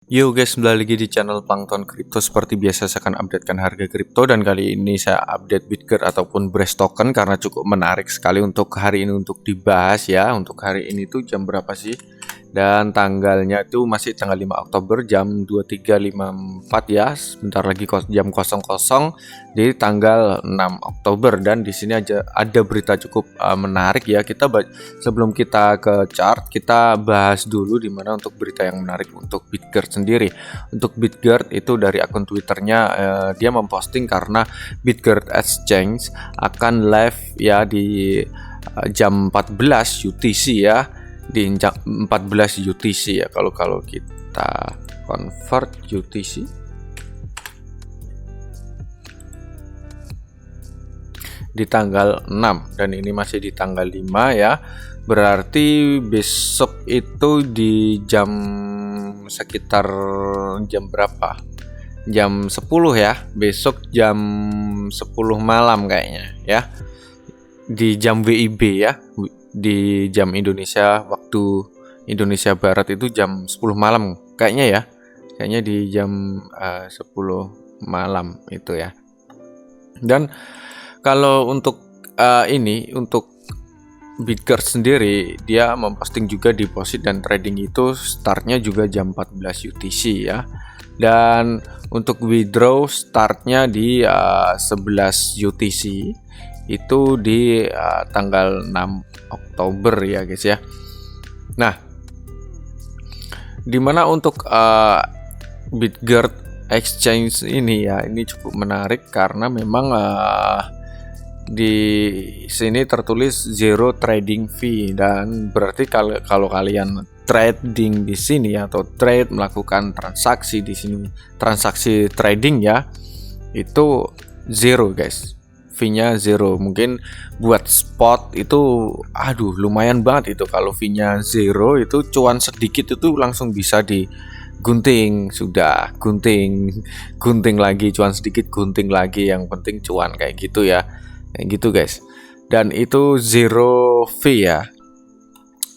Yo guys, kembali lagi di channel Plankton Crypto. Seperti biasa saya akan updatekan harga kripto, dan kali ini saya update Bitget ataupun Brace Token karena cukup menarik sekali untuk hari ini untuk dibahas ya. Untuk hari ini tuh jam berapa sih? Dan tanggalnya itu masih tanggal 5 Oktober jam 23.54 ya. Sebentar lagi jam 00 di tanggal 6 Oktober, dan di sini aja ada berita cukup menarik ya. Sebelum kita ke chart, kita bahas dulu di mana untuk berita yang menarik untuk Bitget sendiri. Untuk Bitget itu dari akun Twitternya dia memposting karena Bitget Exchange akan live ya di jam 14 UTC ya, di 14 UTC ya, kalau kita convert UTC di tanggal 6, dan ini masih di tanggal 5 ya. Berarti besok itu di jam sekitar jam berapa? Jam 10 ya. Besok jam 10 malam kayaknya ya. Di jam WIB ya. Di jam Indonesia, waktu Indonesia Barat itu jam 10 malam kayaknya ya. Kayaknya di jam 10 malam itu ya. Dan kalau untuk untuk Bitget sendiri, dia memposting juga deposit dan trading itu startnya juga jam 14 UTC ya. Dan untuk withdraw startnya di 11 UTC itu di tanggal 6 Oktober ya guys ya. Nah, dimana untuk Bitget Exchange ini ya, ini cukup menarik karena memang di sini tertulis zero trading fee, dan berarti kalau kalian trading di sini atau melakukan transaksi di sini, transaksi trading ya, itu zero guys, fee-nya zero. Mungkin buat spot itu lumayan banget itu, kalau fee-nya zero itu cuan sedikit itu langsung bisa digunting, sudah gunting lagi, cuan sedikit gunting lagi, yang penting cuan, kayak gitu ya. Kayak gitu guys. Dan itu zero fee ya.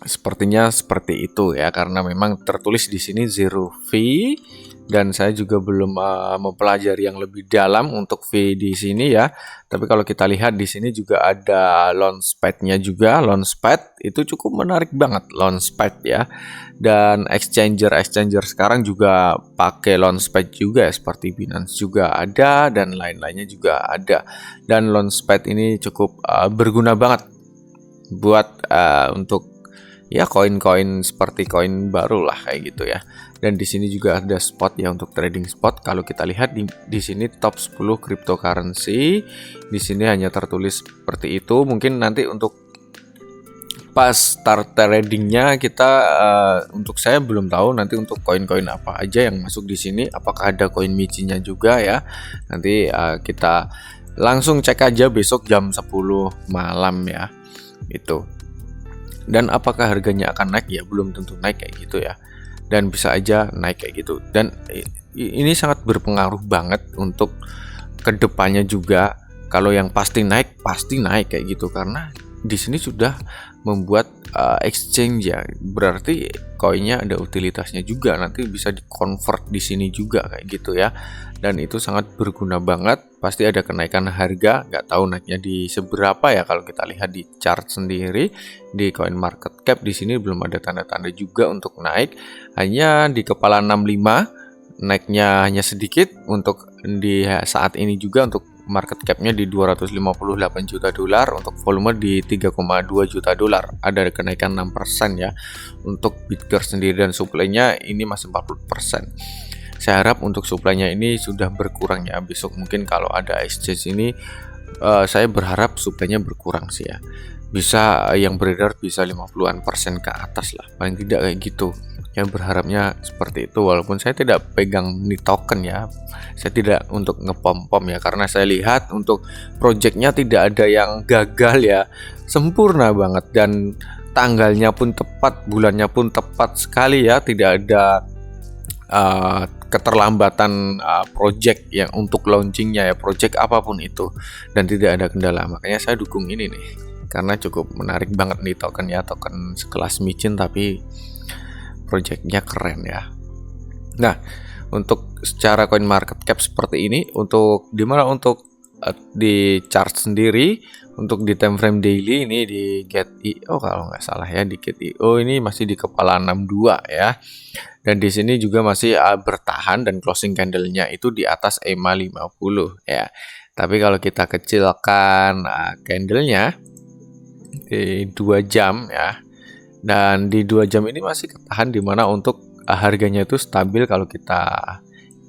Sepertinya seperti itu ya, karena memang tertulis di sini zero fee, dan saya juga belum mempelajari yang lebih dalam untuk fee di sini ya. Tapi kalau kita lihat di sini juga ada launchpad-nya juga. Launchpad itu cukup menarik banget, launchpad ya. Dan exchanger sekarang juga pakai launchpad juga, seperti Binance juga ada dan lain-lainnya juga ada. Dan launchpad ini cukup berguna banget buat untuk ya koin-koin seperti koin baru lah kayak gitu ya. Dan di sini juga ada spot ya, untuk trading spot. Kalau kita lihat di sini top 10 cryptocurrency, di sini hanya tertulis seperti itu. Mungkin nanti untuk pas start tradingnya kita untuk saya belum tahu nanti untuk koin-koin apa aja yang masuk di sini. Apakah ada koin Michi-nya juga ya? Nanti kita langsung cek aja besok jam 10 malam ya. Itu. Dan apakah harganya akan naik ya? Belum tentu naik kayak gitu ya. Dan bisa aja naik kayak gitu. Dan ini sangat berpengaruh banget untuk kedepannya juga. Kalau yang pasti naik kayak gitu, karena di sini sudah membuat exchange ya, berarti koinnya ada utilitasnya juga, nanti bisa di-convert di sini juga kayak gitu ya. Dan itu sangat berguna banget. Pasti ada kenaikan harga, nggak tahu naiknya di seberapa ya. Kalau kita lihat di chart sendiri di coin market cap, di sini belum ada tanda-tanda juga untuk naik, hanya di kepala 65 naiknya hanya sedikit. Untuk di saat ini juga untuk market cap-nya di 258 juta dolar, untuk volume di 3,2 juta dolar. Ada kenaikan 6% ya untuk Bitget sendiri, dan supply-nya ini masih 40%. Saya harap untuk supply-nya ini sudah berkurang ya. Besok mungkin kalau ada exchange ini saya berharap supply-nya berkurang sih ya. Bisa yang beredar bisa 50% ke atas lah, paling tidak kayak gitu. Yang berharapnya seperti itu, walaupun saya tidak pegang nih token ya. Saya tidak untuk ngepom-pom ya, karena saya lihat untuk projectnya tidak ada yang gagal ya. Sempurna banget, dan tanggalnya pun tepat, bulannya pun tepat sekali ya. Tidak ada keterlambatan project yang untuk launchingnya ya, project apapun itu, dan tidak ada kendala. Makanya saya dukung ini nih, karena cukup menarik banget nih token ya, token sekelas Michin tapi projectnya keren ya. Nah, untuk secara coin market cap seperti ini, untuk dimana untuk di chart sendiri, untuk di time frame daily ini di GetIO kalau nggak salah ya, di GetIO ini masih di kepala 62 ya. Dan di sini juga masih bertahan dan closing candle-nya itu di atas EMA 50 ya. Tapi kalau kita kecilkan candle-nya di 2 jam ya. Dan di 2 jam ini masih ketahan di mana untuk harganya itu stabil kalau kita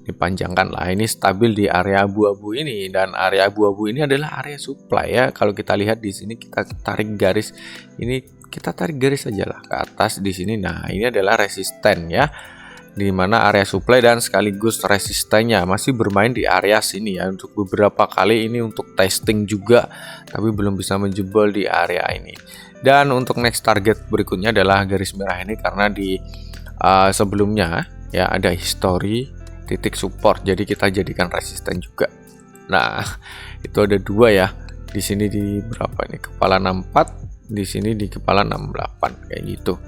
dipanjangkan lah. Ini stabil di area abu-abu ini, dan area abu-abu ini adalah area supply ya. Kalau kita lihat di sini, kita tarik garis ini, kita tarik garis aja lah ke atas di sini. Nah, ini adalah resisten ya, di mana area supply dan sekaligus resistennya masih bermain di area sini ya. Untuk beberapa kali ini untuk testing juga, tapi belum bisa menjebol di area ini. Dan untuk next target berikutnya adalah garis merah ini, karena di sebelumnya ya ada history titik support, jadi kita jadikan resisten juga. Nah, itu ada 2 ya. Di sini di berapa ini? Kepala 64, di sini di kepala 68 kayak gitu.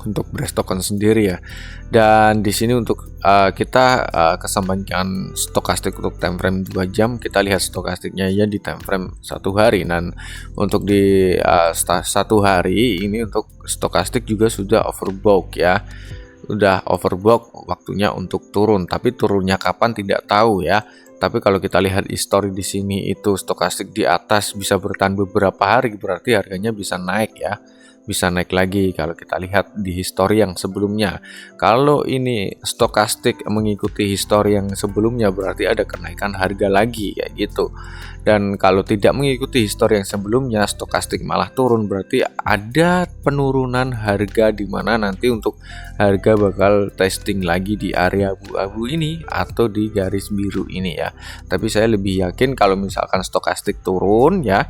Untuk bearish token sendiri ya. Dan di sini untuk kita kesampaian stokastik untuk time frame 2 jam, kita lihat stokastiknya ya di time frame 1 hari. Dan untuk di 1 hari ini untuk stokastik juga sudah overbought ya. Udah overbought, waktunya untuk turun, tapi turunnya kapan tidak tahu ya. Tapi kalau kita lihat histori di sini itu stokastik di atas bisa bertahan beberapa hari, berarti harganya bisa naik ya. Bisa naik lagi kalau kita lihat di histori yang sebelumnya. Kalau ini stokastik mengikuti histori yang sebelumnya, berarti ada kenaikan harga lagi kayak gitu. Dan kalau tidak mengikuti histori yang sebelumnya, stokastik malah turun, berarti ada penurunan harga, di mana nanti untuk harga bakal testing lagi di area abu-abu ini atau di garis biru ini ya. Tapi saya lebih yakin kalau misalkan stokastik turun ya,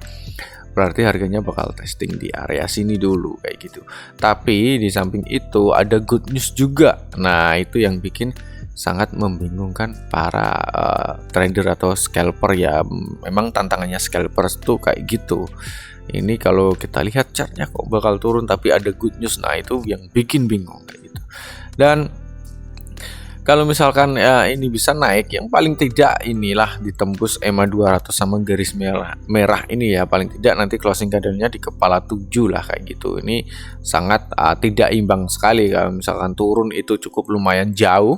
berarti harganya bakal testing di area sini dulu kayak gitu. Tapi di samping itu ada good news juga. Nah, itu yang bikin sangat membingungkan para trader atau scalper ya. Memang tantangannya scalper tuh kayak gitu. Ini kalau kita lihat chartnya kok bakal turun tapi ada good news. Nah, itu yang bikin bingung kayak gitu. Dan kalau misalkan ya ini bisa naik, yang paling tidak inilah ditembus EMA 200 sama garis merah ini ya, paling tidak nanti closing candle-nya di kepala 7 lah kayak gitu. Ini sangat tidak imbang sekali. Kalau misalkan turun itu cukup lumayan jauh,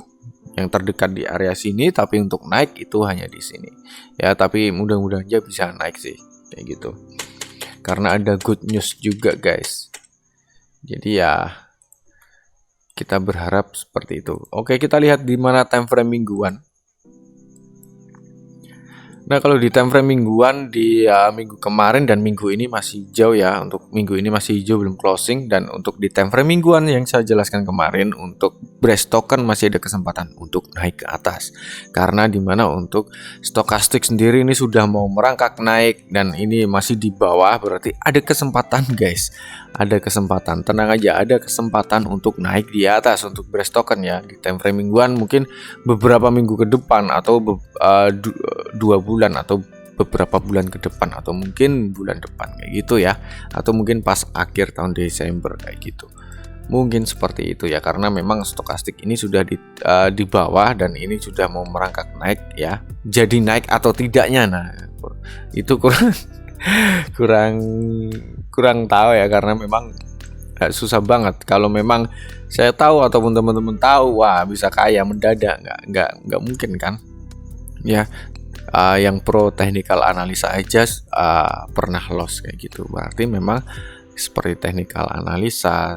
yang terdekat di area sini, tapi untuk naik itu hanya di sini ya. Tapi mudah-mudahan aja bisa naik sih kayak gitu, karena ada good news juga guys. Jadi ya kita berharap seperti itu. Oke, kita lihat di mana time frame mingguan. Nah, kalau di time frame mingguan di minggu kemarin dan minggu ini masih hijau ya. Untuk minggu ini masih hijau, belum closing. Dan untuk di time frame mingguan yang saya jelaskan kemarin, untuk bearish token masih ada kesempatan untuk naik ke atas. Karena dimana untuk stokastik sendiri ini sudah mau merangkak naik dan ini masih di bawah, berarti ada kesempatan guys. Ada kesempatan, tenang aja, ada kesempatan untuk naik di atas untuk bearish token ya. Di time frame mingguan mungkin beberapa minggu ke depan atau 2 bulan atau beberapa bulan ke depan, atau mungkin bulan depan kayak gitu ya, atau mungkin pas akhir tahun Desember kayak gitu. Mungkin seperti itu ya, karena memang stokastik ini sudah di bawah dan ini sudah mau merangkak naik ya. Jadi naik atau tidaknya, nah itu kurang tahu ya, karena memang susah banget. Kalau memang saya tahu ataupun teman-teman tahu, wah bisa kaya mendadak, nggak mungkin kan ya. Yang pro technical analisa aja pernah loss kayak gitu, berarti memang seperti technical analisa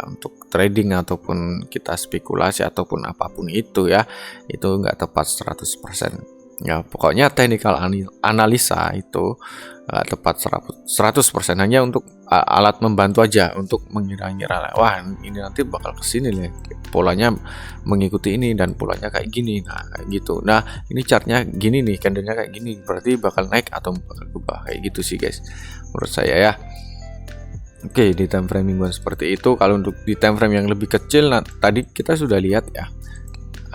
untuk trading ataupun kita spekulasi ataupun apapun itu ya, itu nggak tepat 100% ya. Pokoknya technical analisa itu nggak tepat 100%, hanya untuk alat membantu aja untuk mengira-ngira, wah ini nanti bakal kesini nih, polanya mengikuti ini dan polanya kayak gini, nah kayak gitu. Nah, ini chartnya gini nih, candlenya kayak gini, berarti bakal naik atau bakal berubah kayak gitu sih guys, menurut saya ya. Oke, di time frame mingguan seperti itu. Kalau untuk di time frame yang lebih kecil, nah tadi kita sudah lihat ya,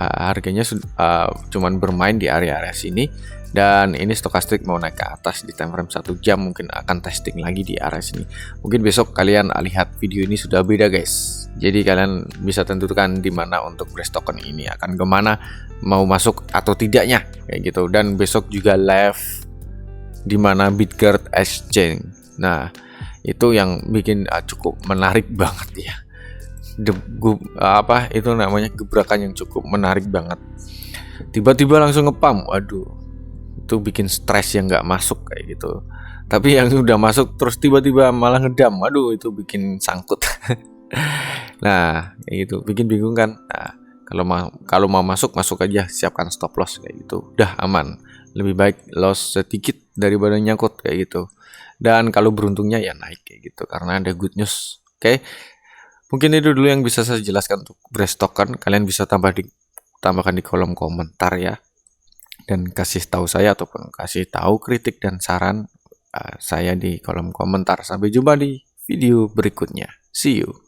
harganya cuman bermain di area-area sini Dan ini stokastik mau naik ke atas di time frame 1 jam, mungkin akan testing lagi di area sini. Mungkin besok kalian lihat video ini sudah beda guys. Jadi kalian bisa tentukan di mana untuk bearish token ini akan kemana, mau masuk atau tidaknya kayak gitu. Dan besok juga live di mana Bitgert Exchange. Nah, itu yang bikin cukup menarik banget ya. Apa itu namanya, gebrakan yang cukup menarik banget. Tiba-tiba langsung ngepam, waduh, itu bikin stres yang nggak masuk kayak gitu. Tapi yang udah masuk terus tiba-tiba malah ngedam, waduh, itu bikin sangkut. Nah, kayak gitu, bikin bingung kan. Nah, kalau mau masuk aja, siapkan stop loss kayak gitu, udah aman. Lebih baik loss sedikit daripada nyangkut kayak gitu. Dan kalau beruntungnya ya naik kayak gitu, karena ada good news. Oke. Mungkin itu dulu yang bisa saya jelaskan untuk bearish token. Kalian bisa tambahkan di kolom komentar ya. Dan kasih tahu saya ataupun kasih tahu kritik dan saran saya di kolom komentar. Sampai jumpa di video berikutnya. See you.